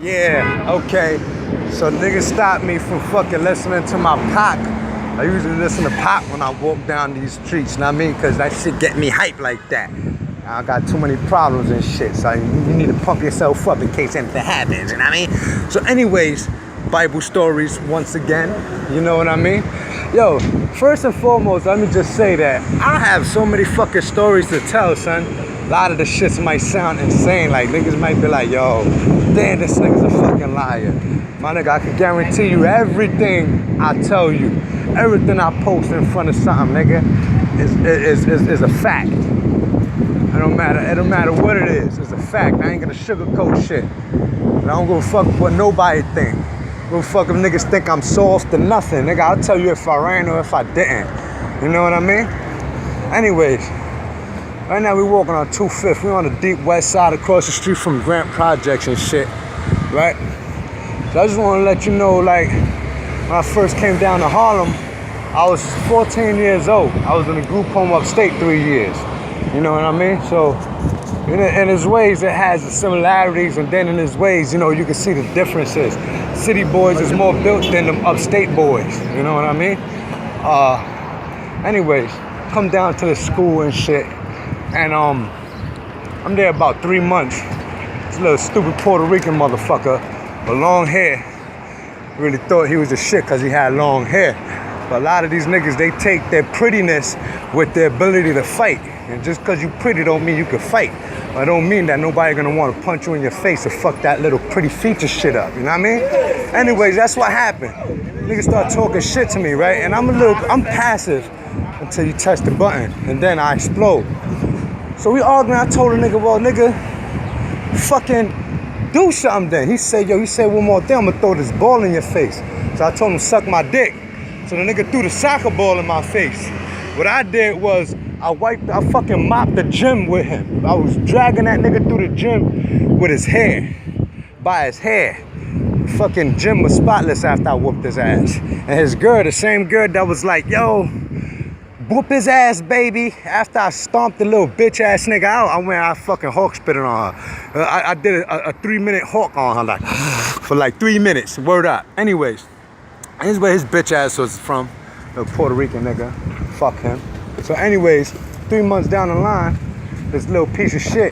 Yeah, okay. So niggas stopped me from fucking listening to my Pac. I usually listen to Pac when I walk down these streets, know what I mean? Cause that shit get me hype like that. I got too many problems and shit, so you need to pump yourself up in case anything happens, you know what I mean? So anyways, Bible stories once again, you know what I mean? Yo, first and foremost, let me just say that I have so many fucking stories to tell, son. A lot of the shits might sound insane, like niggas might be like, yo, damn, this nigga's a fucking liar. My nigga, I can guarantee you everything I tell you, everything I post in front of something, nigga, is a fact. It don't matter what it is, it's a fact. I ain't gonna sugarcoat shit. I don't give a fuck what nobody think. I don't give a fuck if niggas think I'm soft or nothing. Nigga, I'll tell you if I ran or if I didn't. You know what I mean? Anyways, right now we walking on 2/5. We on the deep west side across the street from Grant Projects and shit, right? So I just wanna let you know, like, when I first came down to Harlem, I was 14 years old. I was in a group home upstate 3 years. You know what I mean? So, in its ways, it has the similarities, and then in its ways, you know, you can see the differences. City boys is more built than the upstate boys. You know what I mean? Anyways, come down to the school and shit, and I'm there about 3 months. This little stupid Puerto Rican motherfucker with long hair. Really thought he was the shit because he had long hair. But a lot of these niggas, they take their prettiness with their ability to fight. And just because you pretty don't mean you can fight. I don't mean that nobody gonna want to punch you in your face or fuck that little pretty feature shit up, you know what I mean? Anyways, that's what happened. Niggas start talking shit to me, right? And I'm passive until you touch the button, and then I explode. So we arguing, I told the nigga, well, nigga, fucking do something then. He said one more thing, I'm gonna throw this ball in your face. So I told him, suck my dick. So the nigga threw the soccer ball in my face. What I did was, I fucking mopped the gym with him. I was dragging that nigga through the gym with his hair, by his hair. Fucking gym was spotless after I whooped his ass. And his girl, the same girl that was like, yo, whoop his ass, baby. After I stomped the little bitch ass nigga out, I fucking hawk spitted on her. I did a 3-minute hawk on her, like, for like 3 minutes, word up. Anyways, here's where his bitch ass was from, the Puerto Rican nigga, fuck him. So anyways, 3 months down the line, this little piece of shit,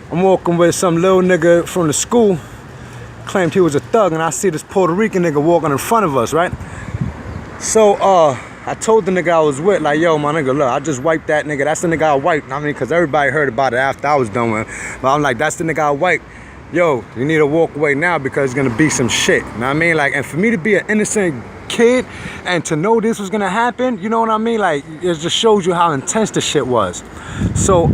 I'm walking with some little nigga from the school, claimed he was a thug, and I see this Puerto Rican nigga walking in front of us, right? So I told the nigga I was with, like, yo, my nigga, look, I just wiped that nigga. That's the nigga I wiped. I mean, because everybody heard about it after I was done with him. But I'm like, that's the nigga I wiped. Yo, you need to walk away now because it's gonna be some shit. You know what I mean? Like, and for me to be an innocent kid and to know this was gonna happen, you know what I mean? Like, it just shows you how intense the shit was. So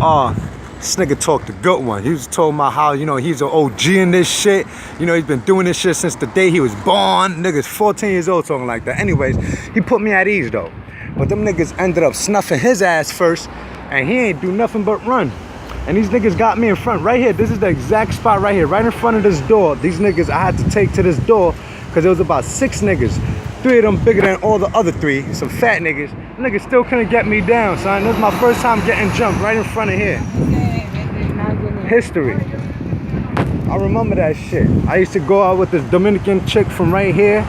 this nigga talked a good one. He was talking about how, you know, he's an OG in this shit. You know, he's been doing this shit since the day he was born. Nigga's 14 years old talking like that. Anyways, he put me at ease though. But them niggas ended up snuffing his ass first, and he ain't do nothing but run. And these niggas got me in front right here. This is the exact spot right here, right in front of this door. These niggas I had to take to this door because there was about 6 niggas. 3 of them bigger than all the other 3, some fat niggas. Niggas still couldn't get me down, son. This is my first time getting jumped right in front of here. History. I remember that shit. I used to go out with this Dominican chick from right here.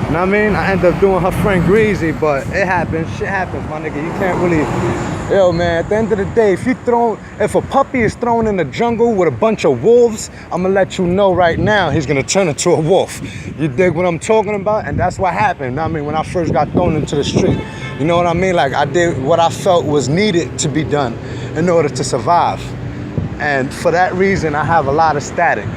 You know what I mean? I ended up doing her friend Greasy, but it happens. Shit happens, my nigga. You can't really... Yo, man, at the end of the day, if a puppy is thrown in the jungle with a bunch of wolves, I'm gonna let you know right now he's gonna turn into a wolf. You dig what I'm talking about? And that's what happened. I mean, when I first got thrown into the street, you know what I mean? Like, I did what I felt was needed to be done in order to survive. And for that reason, I have a lot of static.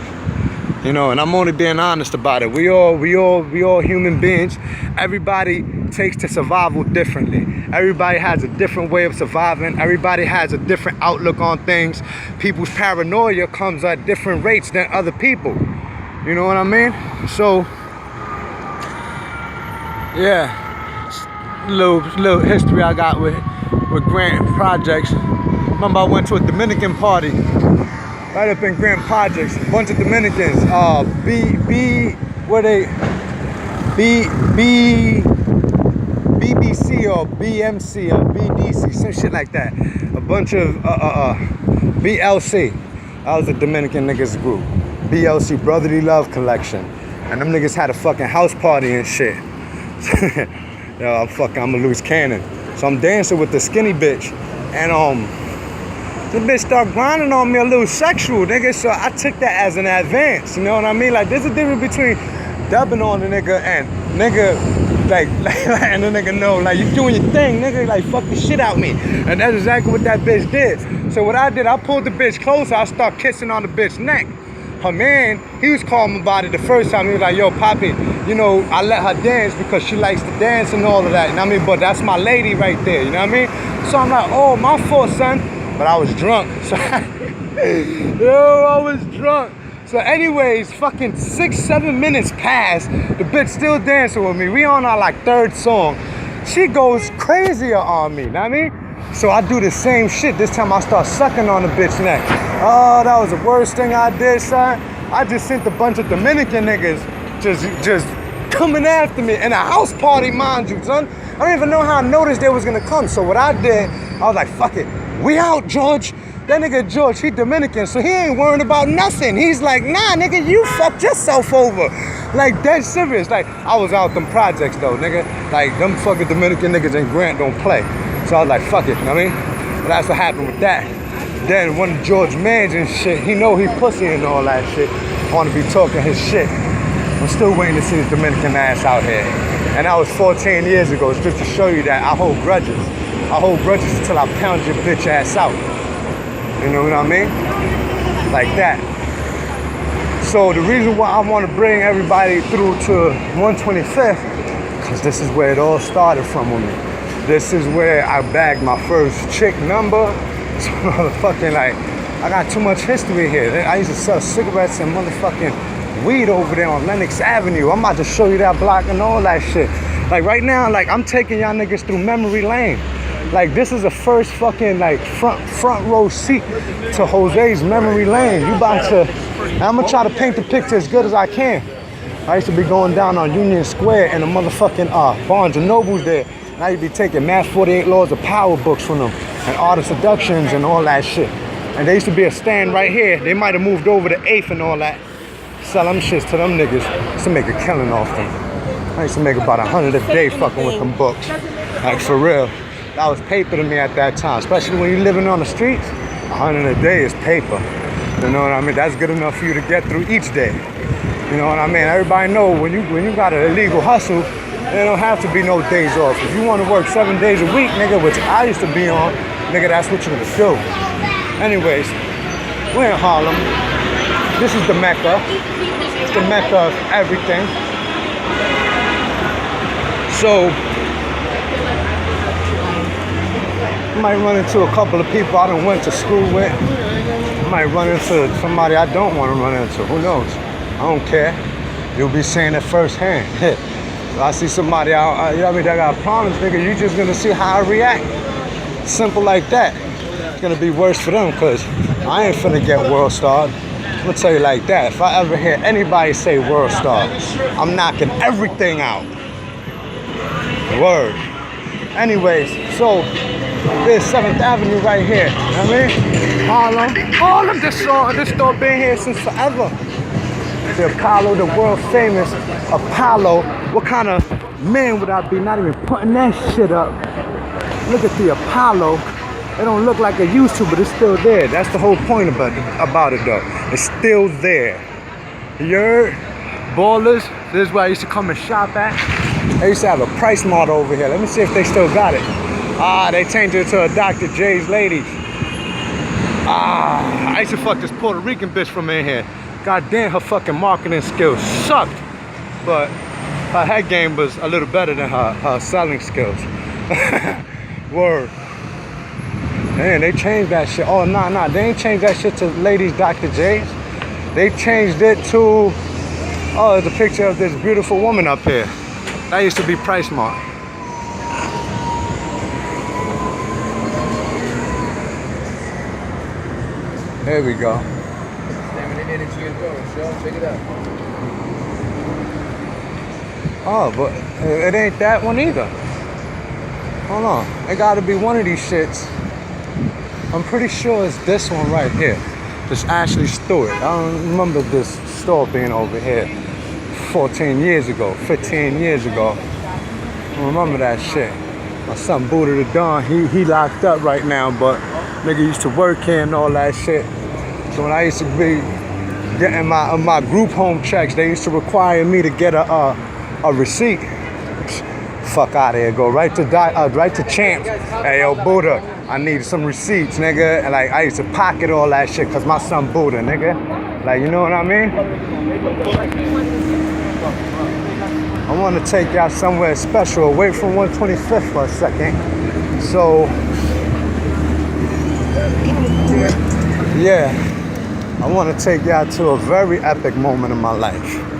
You know, and I'm only being honest about it. We all human beings. Everybody takes to survival differently. Everybody has a different way of surviving. Everybody has a different outlook on things. People's paranoia comes at different rates than other people. You know what I mean? So, yeah, little history I got with Grant Projects. Remember, I went to a Dominican party right up in Grant Projects. A bunch of Dominicans. BBC or BMC or BDC, some shit like that. A bunch of BLC. That was a Dominican niggas group. BLC Brotherly Love Collection. And them niggas had a fucking house party and shit. Yo, I'm a loose cannon. So I'm dancing with the skinny bitch. And the bitch started grinding on me a little sexual, nigga. So I took that as an advance, you know what I mean? Like, there's a difference between dubbing on the nigga and nigga, like and the nigga know, like, you doing your thing, nigga, like, fuck the shit out me. And that's exactly what that bitch did. So what I did, I pulled the bitch closer, I started kissing on the bitch's neck. Her man, he was calling about it the first time. He was like, yo, Poppy, you know, I let her dance because she likes to dance and all of that, you know what I mean? But that's my lady right there, you know what I mean? So I'm like, oh, my fault, son. But I was drunk. So I was drunk. So anyways, fucking 6-7 minutes passed. The bitch still dancing with me. We on our like third song. She goes crazier on me, you know what I mean? So I do the same shit. This time I start sucking on the bitch neck. Oh, that was the worst thing I did, son. I just sent a bunch of Dominican niggas just coming after me in a house party, mind you, son. I don't even know how I noticed they was gonna come. So what I did, I was like, fuck it. We out, George. That nigga George, he Dominican, so he ain't worrying about nothing. He's like, nah, nigga, you fucked yourself over. Like, dead serious. Like, I was out them projects, though, nigga. Like, them fucking Dominican niggas in Grant don't play. So I was like, fuck it, you know what I mean? But that's what happened with that. Then when George Mans and shit, he know he pussy and all that shit. Want to be talking his shit. I'm still waiting to see his Dominican ass out here. And that was 14 years ago. It's just to show you that I hold grudges. I hold grudges until I pound your bitch ass out. You know what I mean? Like that. So the reason why I want to bring everybody through to 125th, because this is where it all started from with me. This is where I bagged my first chick number. So motherfucking, like, I got too much history here. I used to sell cigarettes and motherfucking weed over there on Lenox Avenue. I'm about to show you that block and all that shit. Like right now, like I'm taking y'all niggas through memory lane. Like this is the first fucking like front row seat to Jose's memory lane. You about to, I'm gonna try to paint the picture as good as I can. I used to be going down on Union Square and the motherfucking Barnes and Nobles there. And I used to be taking Math 48 Laws of Power books from them and Art of Seductions and all that shit. And there used to be a stand right here. They might have moved over to 8th and all that. Sell them shits to them niggas. Used to make a killing off them. I used to make about 100 a day fucking with them books. Like for real. That was paper to me at that time. Especially when you're living on the streets. 100 a day is paper. You know what I mean? That's good enough for you to get through each day. You know what I mean? Everybody know when you got an illegal hustle, there don't have to be no days off. If you want to work 7 days a week, nigga, which I used to be on, nigga, that's what you would do. Anyways, we're in Harlem. This is the Mecca. It's the Mecca of everything. So, I might run into a couple of people I done went to school with. I might run into somebody I don't want to run into. Who knows? I don't care. You'll be seeing it firsthand. If I see somebody you know what I mean, that got problems, nigga, you just gonna see how I react. Simple like that. It's gonna be worse for them, cause I ain't finna get world starred. I'm gonna tell you like that. If I ever hear anybody say world star, I'm knocking everything out. Word. Anyways, so there's 7th Avenue right here. You know what I mean? Harlem, this store been here since forever. The Apollo, the world famous Apollo. What kind of man would I be not even putting that shit up? Look at the Apollo. It don't look like it used to, but it's still there. That's the whole point about it though. It's still there. You heard? Ballers, this is where I used to come and shop at. They used to have a Price Mart over here. Let me see if they still got it. They changed it to a Dr. J's Ladies. I used to fuck this Puerto Rican bitch from in here. God damn, her fucking marketing skills sucked. But her head game was a little better than her selling skills. Word. Man, they changed that shit. Oh, nah. They ain't changed that shit to Ladies Dr. J's. They changed it to, oh, there's a picture of this beautiful woman up here. That used to be Price Mart. There we go. Check it out. Oh, but it ain't that one either. Hold on. It gotta be one of these shits. I'm pretty sure it's this one right here. This Ashley Stewart. I don't remember this store being over here 14 years ago, 15 years ago. I don't remember that shit. My son Buddha the Don, he locked up right now, but nigga used to work here and all that shit. So when I used to be getting my group home checks, they used to require me to get a receipt. Fuck out of here, go right to Champs. Hey yo, Buddha, I need some receipts, nigga. And like I used to pocket all that shit cause my son Buddha, nigga. Like, you know what I mean? I want to take y'all somewhere special, away from 125th for a second. So, yeah, I want to take y'all to a very epic moment in my life.